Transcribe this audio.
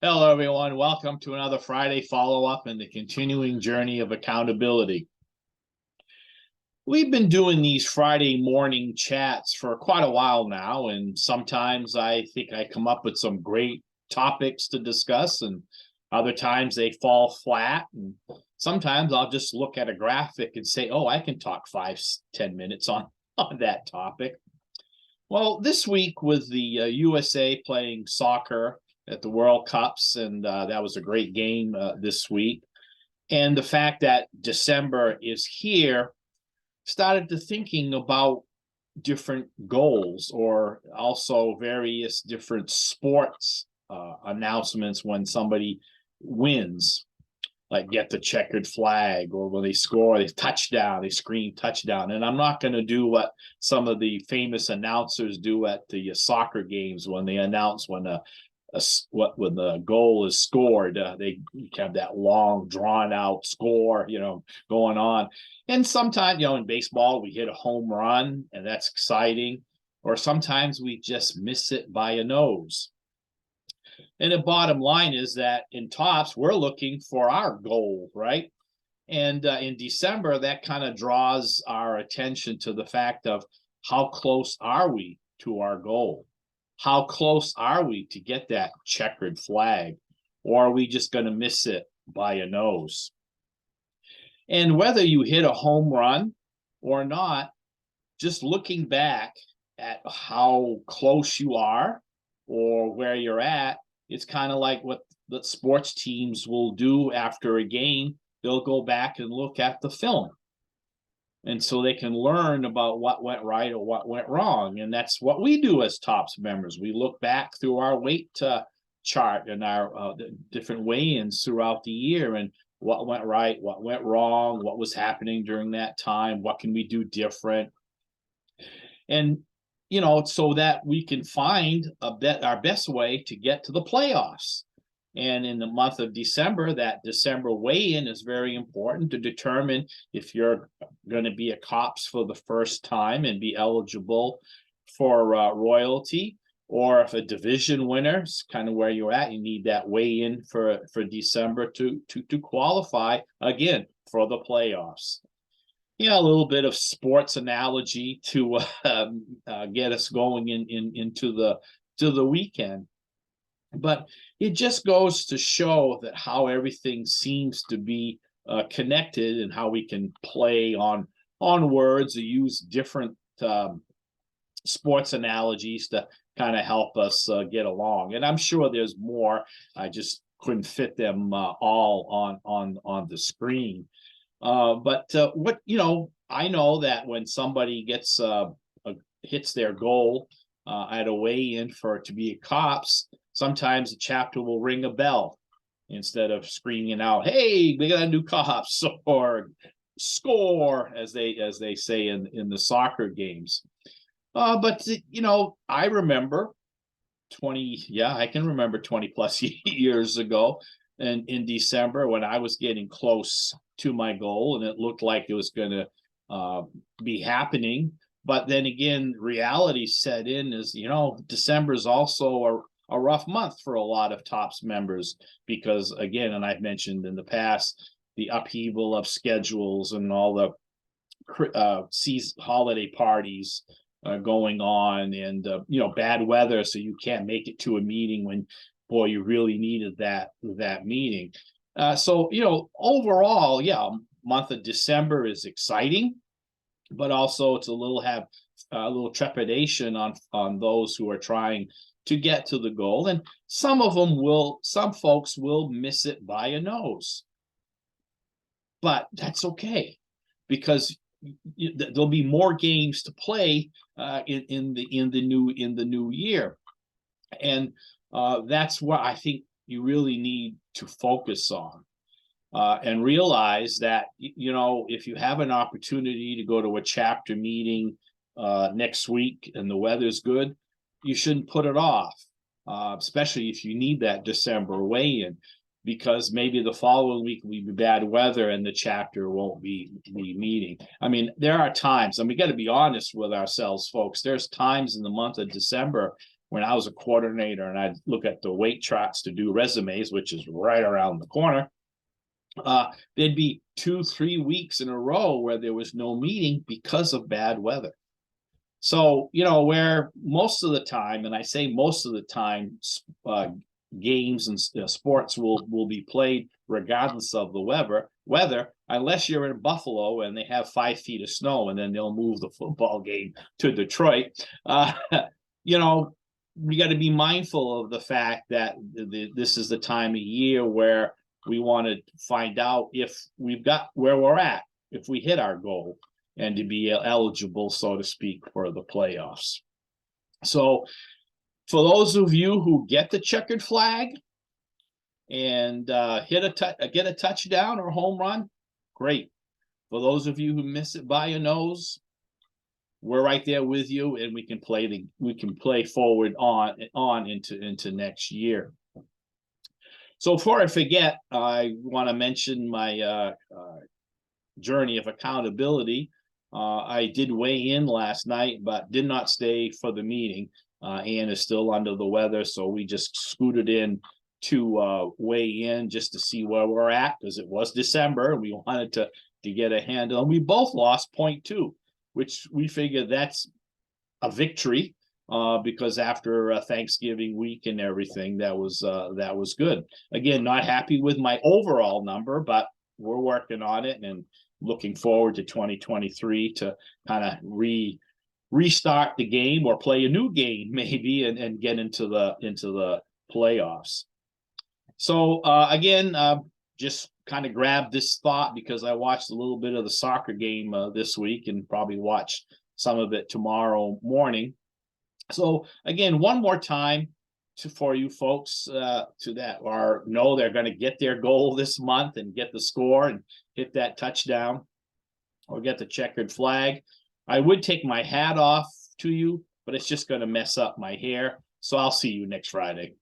Hello, everyone. Welcome to another Friday follow-up in the continuing journey of accountability. We've been doing these Friday morning chats for quite a while now, and sometimes I think I come up with some great topics to discuss, and other times they fall flat. And sometimes I'll just look at a graphic and say, oh, I can talk 5-10 minutes on that topic. Well, this week with the USA playing soccer at the World Cups, and that was a great game this week. And the fact that December is here, started to thinking about different goals or also various different sports announcements when somebody wins, like get the checkered flag, or when they score, they touchdown, they scream touchdown. And I'm not going to do what some of the famous announcers do at the soccer games when they announce when when the goal is scored. They have that long, drawn out score, going on. And sometimes, in baseball, we hit a home run, and that's exciting. Or sometimes we just miss it by a nose. And the bottom line is that in Tops, we're looking for our goal, right? And in December, that kind of draws our attention to the fact of how close are we to our goal? How close are we to get that checkered flag? Or are we just going to miss it by a nose? And whether you hit a home run or not, just looking back at how close you are or where you're at, it's kind of like what the sports teams will do after a game. They'll go back and look at the film. And so they can learn about what went right or what went wrong. And that's what we do as Tops members. We look back through our weight chart and our different weigh-ins throughout the year, and what went right, what went wrong, what was happening during that time, what can we do different. And, so that we can find our best way to get to the playoffs. And in the month of December, that December weigh-in is very important to determine if you're going to be a Cops for the first time and be eligible for royalty, or if a division winner is kind of where you're at, you need that weigh-in for December to qualify again for the playoffs. A little bit of sports analogy to get us going into the weekend. But it just goes to show that how everything seems to be connected, and how we can play on words or use different sports analogies to kind of help us get along. And I'm sure there's more. I just couldn't fit them all on the screen. But what I know that when somebody hits their goal at a weigh-in for it to be a Cops, sometimes the chapter will ring a bell instead of screaming out, "Hey, we got a new Cops," or "score," as they say in the soccer games. But I remember I can remember 20 plus years ago, and in December, when I was getting close to my goal and it looked like it was going to be happening. But then again, reality set in. Is December is also a rough month for a lot of Tops members, because again, and I've mentioned in the past, the upheaval of schedules and all the holiday parties going on, and bad weather, so you can't make it to a meeting when, boy, you really needed that meeting. So overall, month of December is exciting, but also it's a little trepidation on those who are trying to get to the goal. And some folks will miss it by a nose, but that's okay, because there'll be more games to play in the new year. And that's what I think you really need to focus on, and realize that if you have an opportunity to go to a chapter meeting next week and the weather's good, you shouldn't put it off, especially if you need that December weigh-in, because maybe the following week will be bad weather and the chapter won't be meeting. I mean, there are times, and we got to be honest with ourselves, folks. There's times in the month of December when I was a coordinator and I'd look at the weight charts to do resumes, which is right around the corner, there'd be 2-3 weeks in a row where there was no meeting because of bad weather. So, where most of the time, and I say most of the time, games and sports will be played regardless of the weather, unless you're in Buffalo and they have 5 feet of snow, and then they'll move the football game to Detroit. We got to be mindful of the fact that this is the time of year where we want to find out if we've got where we're at, if we hit our goal, and to be eligible, so to speak, for the playoffs. So for those of you who get the checkered flag and get a touchdown or home run, great. For those of you who miss it by a nose, we're right there with you, and we can play forward on into next year. So before I forget, I want to mention my journey of accountability. I did weigh in last night, but did not stay for the meeting. Ann is still under the weather, so we just scooted in to weigh in just to see where we're at, because it was December and we wanted to get a handle. And we both lost 0.2, which we figured that's a victory, because after Thanksgiving week and everything, that was good. Again, not happy with my overall number, but we're working on it and looking forward to 2023 to kind of restart the game or play a new game maybe and get into the playoffs. So again, just kind of grabbed this thought because I watched a little bit of the soccer game this week and probably watch some of it tomorrow morning. So again, one more time for you folks know they're going to get their goal this month and get the score and hit that touchdown or get the checkered flag. I would take my hat off to you, but it's just going to mess up my hair. So I'll see you next Friday.